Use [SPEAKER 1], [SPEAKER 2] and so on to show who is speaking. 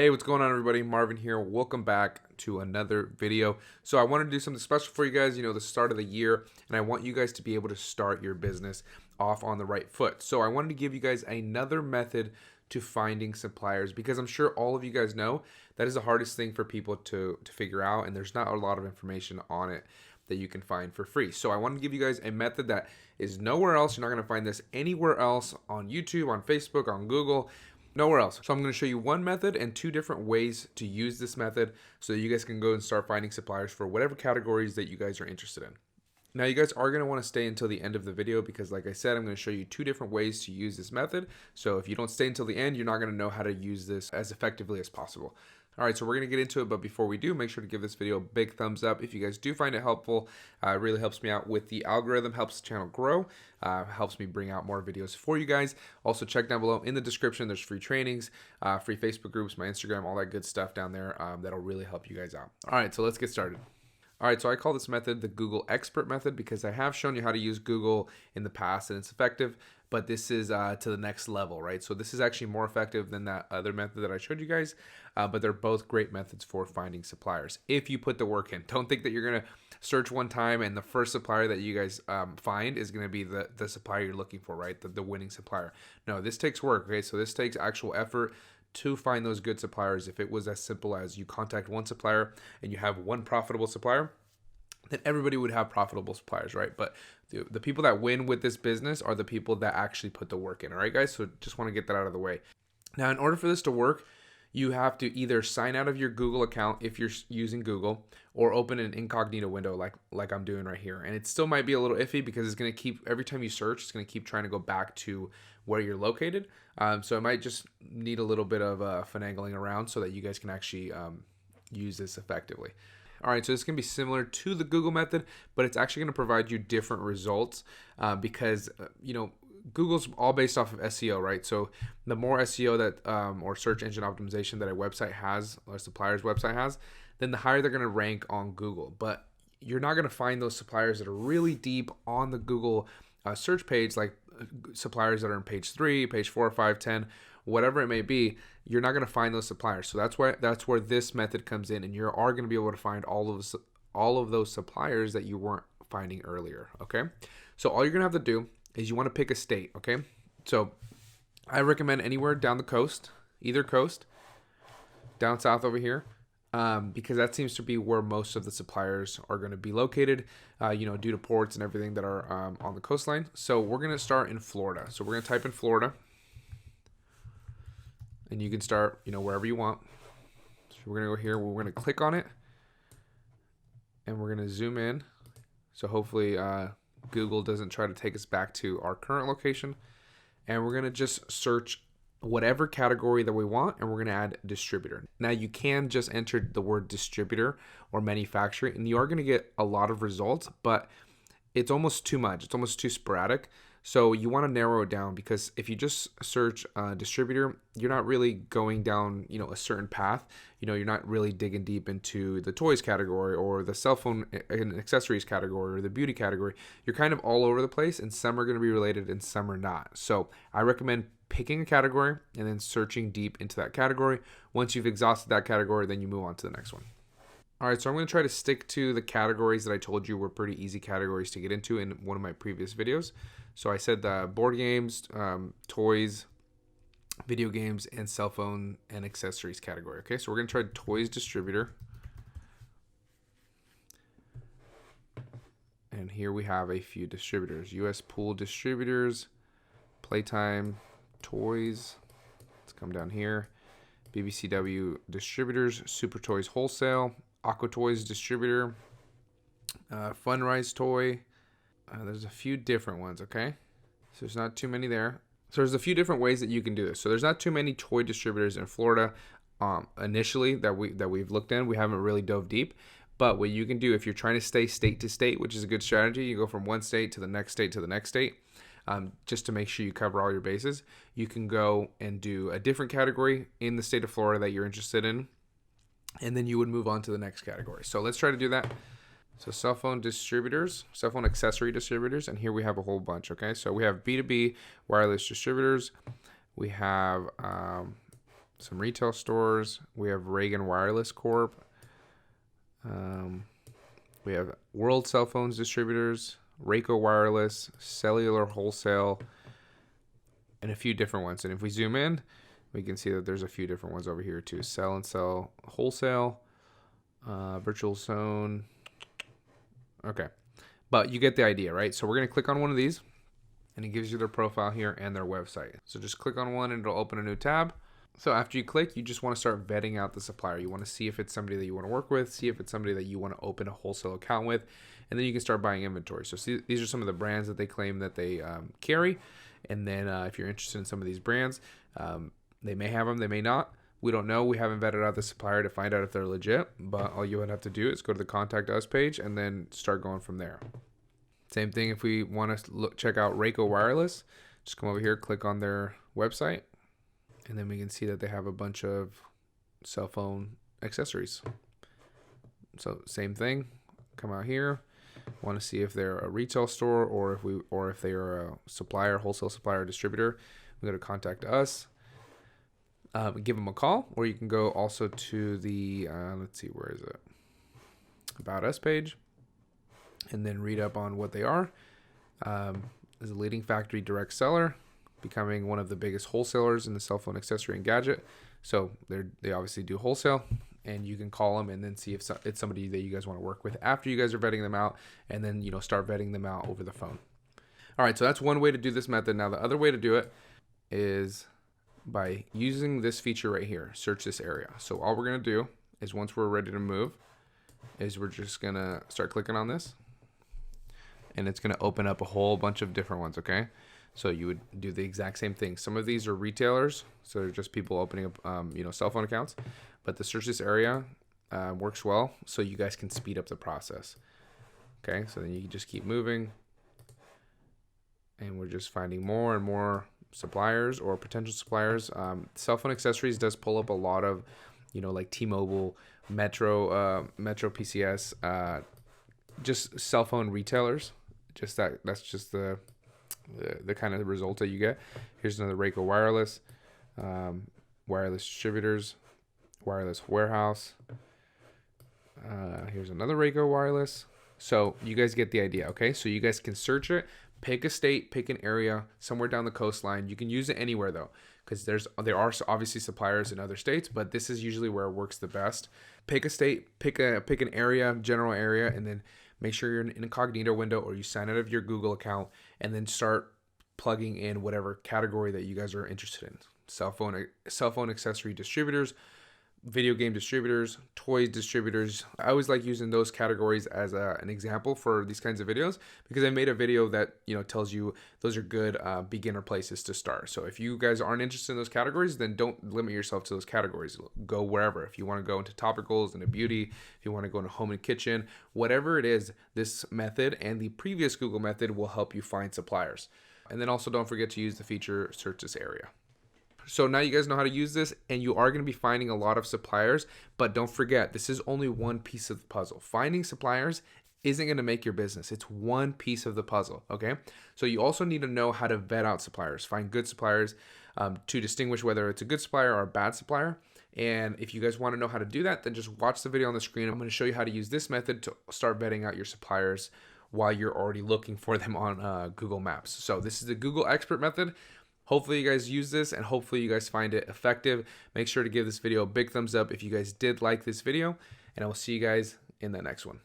[SPEAKER 1] Hey, what's going on, everybody? Marvin here. Welcome back to another video. So I wanted to do something special for you guys, the start of the year, and I want you guys to be able to start your business off on the right foot. So I wanted to give you guys another method to finding suppliers, because I'm sure all of you guys know that is the hardest thing for people to figure out, and there's not a lot of information on it that you can find for free. So I want to give you guys a method that is nowhere else. You're not going to find this anywhere else on YouTube, on Facebook, on Google. Nowhere else. So I'm going to show you one method and two different ways to use this method so that you guys can go and start finding suppliers for whatever categories that you guys are interested in. Now, you guys are going to want to stay until the end of the video because, like I said, I'm going to show you two different ways to use this method. So if you don't stay until the end, you're not going to know how to use this as effectively as possible. All right, so we're going to get into it, but before we do, make sure to give this video a big thumbs up if you guys do find it helpful. It really helps me out with the algorithm, helps the channel grow, helps me bring out more videos for you guys. Also, check down below in the description. There's free trainings, free Facebook groups, my Instagram, all that good stuff down there that'll really help you guys out. All right, so let's get started. All right, so I call this method the Google Expert Method because I have shown you how to use Google in the past and it's effective, but this is to the next level, right? So this is actually more effective than that other method that I showed you guys, but they're both great methods for finding suppliers if you put the work in. Don't think that you're gonna search one time and the first supplier that you guys find is gonna be the supplier you're looking for, right? The winning supplier. No, this takes work, okay? So this takes actual effort to find those good suppliers. If it was as simple as you contact one supplier and you have one profitable supplier, then everybody would have profitable suppliers, right? But the people that win with this business are the people that actually put the work in, all right, guys? So just want to get that out of the way. Now, in order for this to work, you have to either sign out of your Google account if you're using Google or open an incognito window like I'm doing right here. And it still might be a little iffy because it's going to keep, every time you search, it's going to keep trying to go back to where you're located. So it might just need a little bit of finagling around so that you guys can actually use this effectively. All right, so this can be similar to the Google method, but it's actually going to provide you different results because, Google's all based off of SEO, right? So the more SEO that or search engine optimization that a website has, or a supplier's website has, then the higher they're going to rank on Google. But you're not going to find those suppliers that are really deep on the Google search page, like suppliers that are on page 3, page 4, 5, 10, whatever it may be. You're not going to find those suppliers. So that's where this method comes in, and you are going to be able to find all of those suppliers that you weren't finding earlier. Okay, so all you're going to have to do is you want to pick a state. Okay, so I recommend anywhere down the coast, either coast, down south over here, because that seems to be where most of the suppliers are going to be located, due to ports and everything that are on the coastline. So we're going to start in Florida. So we're going to type in Florida. And you can start, wherever you want. So we're going to go here. We're going to click on it. And we're going to zoom in. So hopefully Google doesn't try to take us back to our current location. And we're going to just search whatever category that we want. And we're going to add distributor. Now you can just enter the word distributor or manufacturer. And you are going to get a lot of results. But it's almost too much. It's almost too sporadic. So you want to narrow it down, because if you just search distributor, you're not really going down, a certain path. You're not really digging deep into the toys category or the cell phone and accessories category or the beauty category. You're kind of all over the place, and some are going to be related and some are not. So I recommend picking a category and then searching deep into that category. Once you've exhausted that category, then you move on to the next one. All right, so I'm going to try to stick to the categories that I told you were pretty easy categories to get into in one of my previous videos. So I said board games, toys, video games, and cell phone and accessories category. Okay, so we're going to try toys distributor. And here we have a few distributors. US Pool Distributors, Playtime, Toys. Let's come down here. BBCW Distributors, Super Toys Wholesale, Aqua Toys Distributor, Funrise Toy. There's a few different ones, okay? So there's not too many there. So there's a few different ways that you can do this. So there's not too many toy distributors in Florida initially that we've looked in. We haven't really dove deep. But what you can do if you're trying to stay state to state, which is a good strategy, you go from one state to the next state to the next state, just to make sure you cover all your bases. You can go and do a different category in the state of Florida that you're interested in, and then you would move on to the next category. So let's try to do that. So cell phone distributors, cell phone accessory distributors, and here we have a whole bunch, okay? So we have B2B wireless distributors. We have some retail stores. We have Reagan Wireless Corp. We have World Cell Phones Distributors, Rayco Wireless, Cellular Wholesale, and a few different ones. And if we zoom in, we can see that there's a few different ones over here too. Cell and Cell Wholesale, Virtual Zone. Okay, but you get the idea, right? So we're going to click on one of these, and it gives you their profile here and their website. So just click on one and it'll open a new tab. So after you click, you just want to start vetting out the supplier. You want to see if it's somebody that you want to work with, see if it's somebody that you want to open a wholesale account with, and then you can start buying inventory. So see, these are some of the brands that they claim that they carry. And then if you're interested in some of these brands, they may have them, they may not. We don't know. We haven't vetted out the supplier to find out if they're legit, but all you would have to do is go to the Contact Us page and then start going from there. Same thing if we want to check out Rayco Wireless. Just come over here, click on their website, and then we can see that they have a bunch of cell phone accessories. So same thing, come out here, want to see if they're a retail store or if they are a supplier, wholesale supplier, distributor. We go to Contact Us, give them a call, or you can go also to the let's see, where is it? About Us page, and then read up on what they are. Is a leading factory direct seller, becoming one of the biggest wholesalers in the cell phone accessory and gadget. So they obviously do wholesale, and you can call them and then see if it's somebody that you guys want to work with after you guys are vetting them out, and then start vetting them out over the phone. All right, so that's one way to do this method. Now the other way to do it is by using this feature right here, search this area. So all we're gonna do is once we're ready to move, is we're just gonna start clicking on this, and it's gonna open up a whole bunch of different ones. Okay. So you would do the exact same thing. Some of these are retailers, so they're just people opening up, cell phone accounts. But the search this area works well, so you guys can speed up the process. Okay, so then you can just keep moving, and we're just finding more and more suppliers or potential suppliers. Cell phone accessories does pull up a lot of, like T-Mobile, Metro PCS, just cell phone retailers. That's just the kind of result that you get. Here's another Rayco Wireless, wireless distributors, wireless warehouse. Here's another Rayco Wireless. So you guys get the idea, okay? So you guys can search it, pick a state, pick an area somewhere down the coastline. You can use it anywhere though, because there are obviously suppliers in other states, but this is usually where it works the best. Pick a state, pick an area, general area, and then make sure you're in an incognito window, or you sign out of your Google account, and then start plugging in whatever category that you guys are interested in. Cell phone accessory distributors, video game distributors, toys distributors. I always like using those categories as an example for these kinds of videos, because I made a video that tells you those are good beginner places to start. So if you guys aren't interested in those categories, then don't limit yourself to those categories. Go wherever. If you want to go into topicals, into beauty, if you want to go into home and kitchen, whatever it is, this method and the previous Google method will help you find suppliers. And then also don't forget to use the feature search this area. So now you guys know how to use this, and you are going to be finding a lot of suppliers, but don't forget, this is only one piece of the puzzle. Finding suppliers isn't going to make your business. It's one piece of the puzzle, okay? So you also need to know how to vet out suppliers, find good suppliers to distinguish whether it's a good supplier or a bad supplier. And if you guys want to know how to do that, then just watch the video on the screen. I'm going to show you how to use this method to start vetting out your suppliers while you're already looking for them on Google Maps. So this is the Google Expert method. Hopefully you guys use this, and hopefully you guys find it effective. Make sure to give this video a big thumbs up if you guys did like this video, and I will see you guys in the next one.